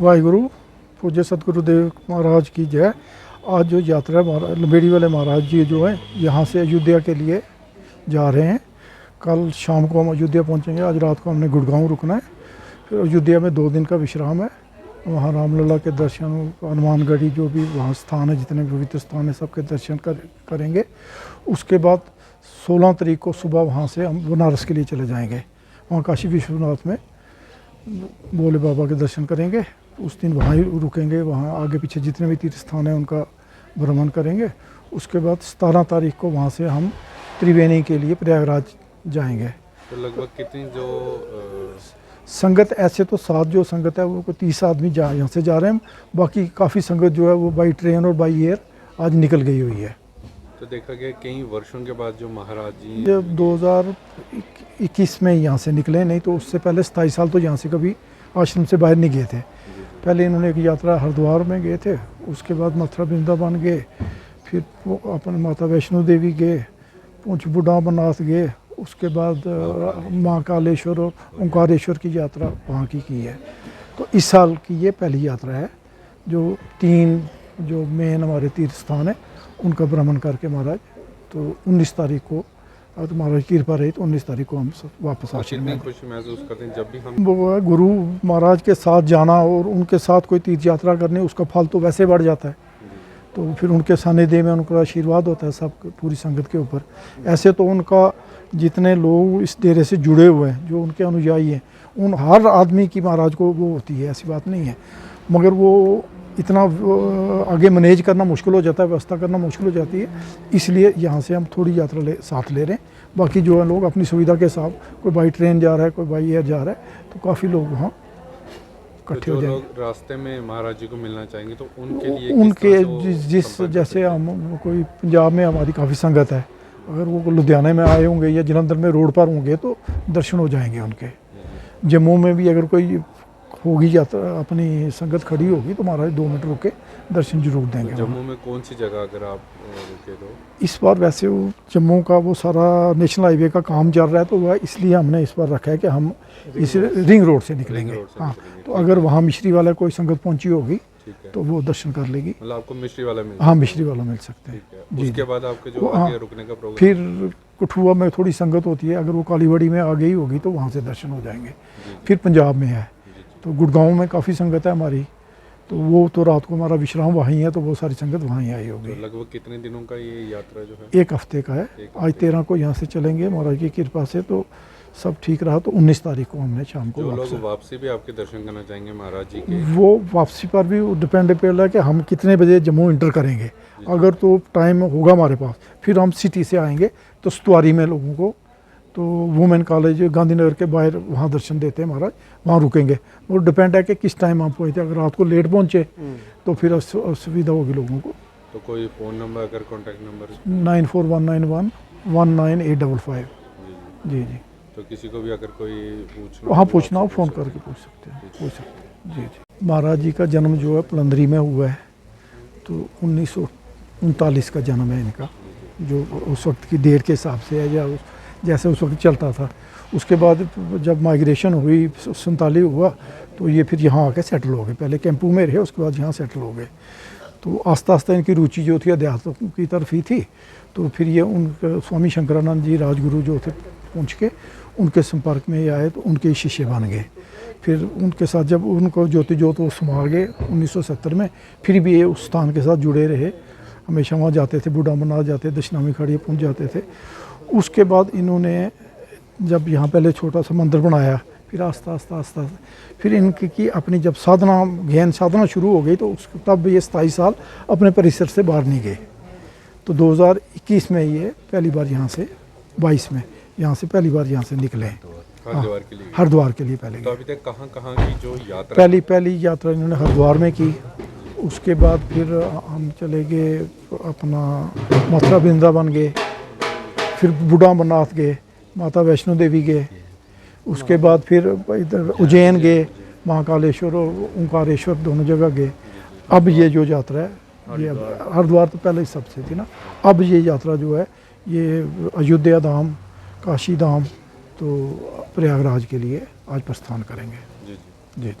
वाहिगुरु पूज्य सतगुरुदेव महाराज की जय। आज जो यात्रा लंबेड़ी वाले महाराज जी जो है यहाँ से अयोध्या के लिए जा रहे हैं। कल शाम को हम अयोध्या पहुँचेंगे। आज रात को हमने गुड़गांव रुकना है। फिर अयोध्या में 2 दिन का विश्राम है। वहाँ रामलला के दर्शन, हनुमानगढ़ी जो भी वहाँ स्थान है, जितने पवित्र स्थान है, सबके दर्शन करेंगे। उसके बाद 16 तारीख को सुबह वहाँ से हम बनारस के लिए चले जाएंगे। वहाँ काशी विश्वनाथ में भोले बाबा के दर्शन करेंगे। उस दिन वहाँ ही रुकेंगे। वहाँ आगे पीछे जितने भी तीर्थ स्थान है उनका भ्रमण करेंगे। उसके बाद 17 तारीख को वहाँ से हम त्रिवेणी के लिए प्रयागराज जाएंगे। तो लगभग कितनी जो संगत, ऐसे तो 7 जो संगत है वो 30 आदमी यहाँ से जा रहे हैं। बाकी काफ़ी संगत जो है वो बाई ट्रेन और बाई एयर आज निकल गई हुई है। तो देखा गया कई वर्षों के बाद जो महाराज जी जब 2021 में यहाँ से निकले, नहीं तो उससे पहले 27 साल तो यहाँ से कभी आश्रम से बाहर नहीं गए थे। पहले इन्होंने एक यात्रा हरिद्वार में गए थे, उसके बाद मथुरा वृंदावन गए, फिर अपन माता वैष्णो देवी गए, पूंछ बुढ़ा अमरनाथ गए, उसके बाद महाकालेश्वर और ओंकारेश्वर की यात्रा वहाँ की है। तो इस साल की ये पहली यात्रा है जो 3 जो मेन हमारे तीर्थ स्थान है उनका भ्रमण करके महाराज तो 19 तारीख को, और महाराज की कृपा रही तो 19 तारीख को हम वापस आश्रम में। खुशी महसूस करते हैं जब भी हम वो गुरु महाराज के साथ जाना और उनके साथ कोई तीर्थ यात्रा करने, उसका फल तो वैसे बढ़ जाता है। तो फिर उनके सानिध्य में उनका आशीर्वाद होता है सब पूरी संगत के ऊपर। ऐसे तो उनका जितने लोग इस डेरे से जुड़े हुए हैं, जो उनके अनुयायी हैं, उन हर आदमी की महाराज को वो होती है, ऐसी बात नहीं है। मगर वो इतना आगे मैनेज करना मुश्किल हो जाता है, व्यवस्था करना मुश्किल हो जाती है। इसलिए यहाँ से हम थोड़ी यात्रा साथ ले रहे हैं। बाकी जो है लोग अपनी सुविधा के हिसाब, कोई बाई ट्रेन जा रहा है, कोई बाई एयर जा रहा है, तो काफ़ी लोग वहाँ इकट्ठे हो जाएंगे। लोग रास्ते में महाराज जी को मिलना चाहेंगे तो उनके लिए उनके जिस जैसे हम कोई पंजाब में हमारी काफ़ी संगत है, अगर वो लुधियाने में आए होंगे या जलंधर में रोड पर होंगे तो दर्शन हो जाएंगे उनके। जम्मू में भी अगर कोई होगी यात्रा, अपनी संगत खड़ी होगी तो महाराज 2 मिनट रुक के दर्शन जरूर देंगे। जम्मू में कौन सी जगह अगर आप रुके तो? इस बार वैसे वो जम्मू का वो सारा नेशनल हाईवे का काम चल रहा है, तो वह इसलिए हमने इस बार रखा है कि हम इस रिंग रोड से निकलेंगे। हाँ, तो अगर वहाँ मिश्री वाला कोई संगत पहुँची होगी तो वो दर्शन कर लेगी। मतलब आपको मिश्री वाला मिल? हाँ, मिश्री वाला मिल सकते हैं जी। उसके बाद आपके जो आगे रुकने का प्रोग्राम? फिर कठुआ में थोड़ी संगत होती है, अगर वो कालीबाड़ी में आ गई होगी तो वहाँ से दर्शन हो जाएंगे। फिर पंजाब में है तो गुड़गांव में काफ़ी संगत है हमारी, तो वो तो रात को हमारा विश्राम वहीं है, तो वो सारी संगत वहीं आई होगी। तो लगभग कितने दिनों का ये यात्रा जो है? 1 हफ्ते का है। आज 13 को यहाँ से चलेंगे महाराज की कृपा से, तो सब ठीक रहा तो 19 तारीख को हमने शाम को लोग वापसी भी आपके दर्शन करना चाहेंगे महाराज जी के, वो वापसी पर भी डिपेंड पे है कि हम कितने बजे जम्मू इंटर करेंगे। अगर तो टाइम होगा हमारे पास, फिर हम सिटी से आएंगे तो सतवारी में लोगों को तो वुमेन कॉलेज गांधीनगर के बाहर वहाँ दर्शन देते हैं महाराज, वहाँ रुकेंगे। वो डिपेंड है कि किस टाइम आप पहुँचे। अगर रात को लेट पहुँचे तो फिर असुविधा होगी लोगों को। तो कोई फ़ोन नंबर, अगर कॉन्टैक्ट नंबर? 9419119855। जी जी। तो किसी को भी अगर कोई पूछना, हाँ पूछना हो फ़ोन करके पूछ सकते हैं। जी जी। महाराज जी का जन्म जो है पलंदरी में हुआ है, तो 1939 का जन्म है इनका, जो उस वक्त की डेट के हिसाब से है या जैसे उस वक्त चलता था। उसके बाद जब माइग्रेशन हुई 47 हुआ तो ये फिर यहाँ आके सेटल हो गए। पहले कैंपू में रहे, उसके बाद यहाँ सेटल हो गए। तो आस्ता आस्ता इनकी रुचि जो थी अध्यात्म की तरफ ही थी। तो फिर ये उनके स्वामी शंकरानंद जी राजगुरु जो थे पहुँच के उनके संपर्क में आए, तो उनके शिष्य बन गए। फिर उनके साथ जब उनको ज्योति ज्योत वो समा गए 1970 में, फिर भी ये उस स्थान के साथ जुड़े रहे। हमेशा वहाँ जाते थे, बूढ़ा अमरनाथ जाते, दशनामी खाड़ी पहुँच जाते थे। उसके बाद इन्होंने जब यहाँ पहले छोटा सा मंदिर बनाया, फिर आस्ता आस्ता फिर इनकी की अपनी जब साधना ज्ञान साधना शुरू हो गई, तो उस तब ये 27 साल अपने परिसर से बाहर नहीं गए। तो 2021 में ये पहली बार यहाँ से 22 में यहाँ से पहली बार यहाँ से निकले हरिद्वार के लिए पहले। तो अभी तक कहाँ की जो यात्रा? पहली यात्रा इन्होंने हरिद्वार में की। उसके बाद फिर हम चले गए अपना मथुरा वृंदावन गए, फिर बूढ़ा अमरनाथ गए, माता वैष्णो देवी गए। उसके बाद फिर इधर उज्जैन गए, महाकालेश्वर और ओंकारेश्वर दोनों जगह गए। अब ये जो यात्रा है ये हरिद्वार तो पहले ही सबसे थी ना, अब ये यात्रा जो है ये अयोध्या धाम, काशी धाम, तो प्रयागराज के लिए आज प्रस्थान करेंगे। जी जी।